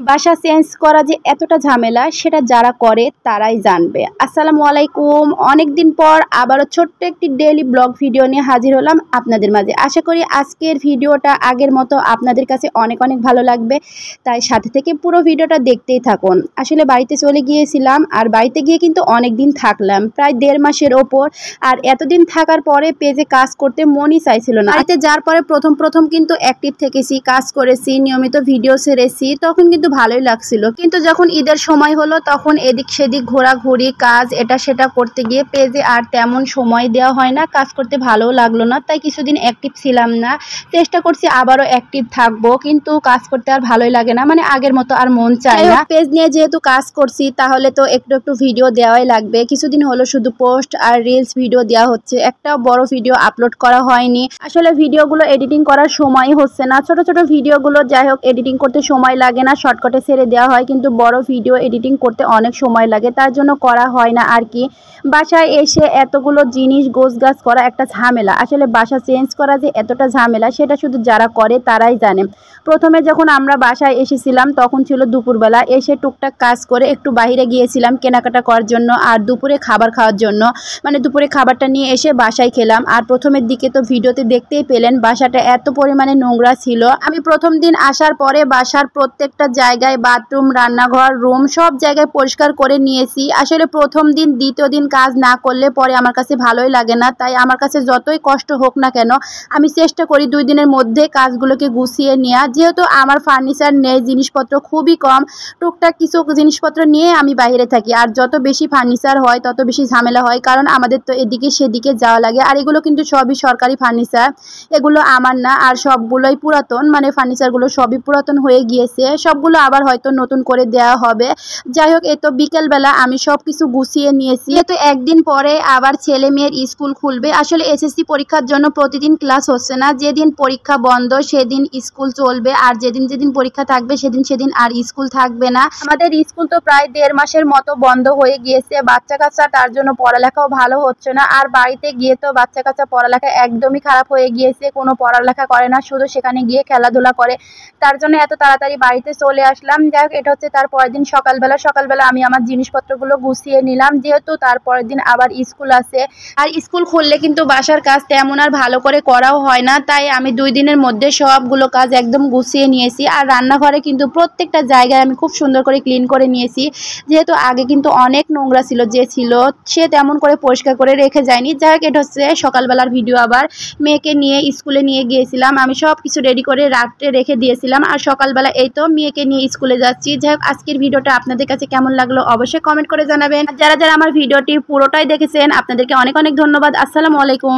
বাসা চেঞ্জ করা যে এতটা ঝামেলা সেটা যারা করে তারাই জানবে। আসসালামু আলাইকুম, অনেকদিন পর আবারও ছোট্ট একটি ডেইলি ব্লগ ভিডিও নিয়ে হাজির হলাম আপনাদের মাঝে। আশা করি আজকের ভিডিওটা আগের মতো আপনাদের কাছে অনেক অনেক ভালো লাগবে, তাই সাথে থেকে পুরো ভিডিওটা দেখতেই থাকুন। আসলে বাড়িতে চলে গিয়েছিলাম, আর বাড়িতে গিয়ে কিন্তু অনেক দিন থাকলাম, প্রায় 1.5 মাসের ওপর। আর এতদিন থাকার পরে পেজে কাজ করতে মনই চাইছিল না। বাড়িতে যাওয়ার পরে প্রথম কিন্তু অ্যাক্টিভ থেকেছি, কাজ করেছি, নিয়মিত ভিডিও ছেড়েছি, তখন কিন্তু ভালোই লাগছিল। কিন্তু যখন ঈদের সময় হলো তখন এদিক সেদিক ঘোরাঘুরি, কাজ এটা সেটা করতে গিয়ে পেজে আর তেমন সময় দেওয়া হয় না, কাজ করতে ভালোও লাগলো না, তাই কিছুদিন অ্যাক্টিভ ছিলাম না। চেষ্টা করছি আবারও অ্যাক্টিভ থাকবো, কিন্তু কাজ করতে আর ভালোই লাগে না, মানে আগের মতো আর মন চায় না। পেজ নিয়ে যেহেতু কাজ করছি তাহলে তো একটু একটু ভিডিও দেওয়াই লাগবে। কিছুদিন হলো শুধু পোস্ট আর রিলস ভিডিও দেওয়া হচ্ছে, একটা বড় ভিডিও আপলোড করা হয়নি। আসলে ভিডিওগুলো এডিটিং করার সময় হচ্ছে না। ছোট ছোট ভিডিওগুলো যাই হোক এডিটিং করতে সময় লাগে না, শর্টকাটে ছেড়ে দেওয়া হয়, কিন্তু বড় ভিডিও এডিটিং করতে অনেক সময় লাগে, তার জন্য করা হয় না আর কি। বাসায় এসে এতগুলো জিনিস গোছগাছ করা একটা ঝামেলা। আসলে বাসা চেঞ্জ করা যে এতটা ঝামেলা সেটা শুধু যারা করে তারাই জানে। প্রথমে যখন আমরা বাসায় এসেছিলাম তখন ছিল দুপুরবেলা, এসে টুকটাক কাজ করে একটু বাইরে গিয়েছিলাম কেনাকাটা করার জন্য আর দুপুরে খাবার খাওয়ার জন্য, মানে দুপুরে খাবারটা নিয়ে এসে বাসায় খেলাম। আর প্রথমের দিকে তো ভিডিওতে দেখতেই পেলেন বাসাটা এত পরিমাণে নোংরা ছিল। আমি প্রথম দিন আসার পরে বাসার প্রত্যেকটা জায়গায় বাথরুম, রান্নাঘর, রুম সব জায়গায় পরিষ্কার করে নিয়েছি। আসলে প্রথম দিন দ্বিতীয় দিন কাজ না করলে পরে আমার কাছে ভালোই লাগে না, তাই আমার কাছে যতই কষ্ট হোক না কেন আমি চেষ্টা করি 2 দিনের মধ্যে কাজগুলোকে গুছিয়ে নেওয়া। যেহেতু আমার ফার্নিচার নেই, জিনিসপত্র খুবই কম, টুকটাক কিছু জিনিসপত্র নিয়ে আমি বাইরে থাকি। আর যত বেশি ফার্নিচার হয় তত বেশি ঝামেলা হয়, কারণ আমাদের তো এদিকে সেদিকে যাওয়া লাগে। আর এগুলো কিন্তু সবই সরকারি ফার্নিচার, এগুলো আমার না। আর সবগুলোই পুরাতন, মানে ফার্নিচারগুলো সবই পুরাতন হয়ে গিয়েছে, সবগুলো আবার হয়তো নতুন করে দেওয়া হবে। যাই হোক, এই তো বিকেলবেলা আমি সব কিছু গুছিয়ে নিয়েছি। তো একদিন পরে আবার ছেলে মেয়ের স্কুল খুলবে। আসলে এসএসসি পরীক্ষার জন্য প্রতিদিন ক্লাস হচ্ছে না, যেদিন পরীক্ষা বন্ধ সেদিন স্কুল চলবে, আর যেদিন যেদিন পরীক্ষা থাকবে সেদিন আর স্কুল থাকবে না। আমাদের স্কুল তো প্রায় 1.5 মাসের মতো বন্ধ হয়ে গিয়েছে। বাচ্চা কাচ্চা তার জন্য পড়ালেখাও ভালো হচ্ছে না। আর বাড়িতে গিয়ে তো বাচ্চা কাচ্চা পড়ালেখা একদমই খারাপ হয়ে গিয়েছে, কোনো পড়ালেখা করে না, শুধু সেখানে গিয়ে খেলাধুলা করে। তার জন্য এত তাড়াতাড়ি বাড়িতে চলে আসলাম। যাই হোক, এটা হচ্ছে তার পরের দিন সকালবেলা আমি আমার জিনিসপত্রগুলো গুছিয়ে নিলাম, যেহেতু তার পরের দিন আবার স্কুল আছে। আর স্কুল খুললে কিন্তু বাসার কাজ তেমন আর ভালো করে করাও হয় না, তাই আমি 2 দিনের মধ্যে সবগুলো কাজ একদম গুছিয়ে নিয়েছি। আর রান্নাঘরে কিন্তু প্রত্যেকটা জায়গায় আমি খুব সুন্দর করে ক্লিন করে নিয়েছি, যেহেতু আগে কিন্তু অনেক নোংরা ছিল, যে ছিল সে তেমন করে পরিষ্কার করে রেখে যায়নি। যাই হোক, এটা হচ্ছে সকালবেলার ভিডিও। আবার মেয়েকে নিয়ে স্কুলে নিয়ে গিয়েছিলাম, আমি সব কিছু রেডি করে রাত্রে রেখে দিয়েছিলাম, আর সকালবেলা এই তো মেয়েকে নিয়ে স্কুলে যাচ্ছি। যাই হোক, আজকের ভিডিওটা আপনাদের কাছে কেমন লাগলো অবশ্যই কমেন্ট করে জানাবেন। যারা যারা আমার ভিডিওটি পুরোটাই দেখেছেন আপনাদেরকে অনেক অনেক ধন্যবাদ। আসসালামু আলাইকুম।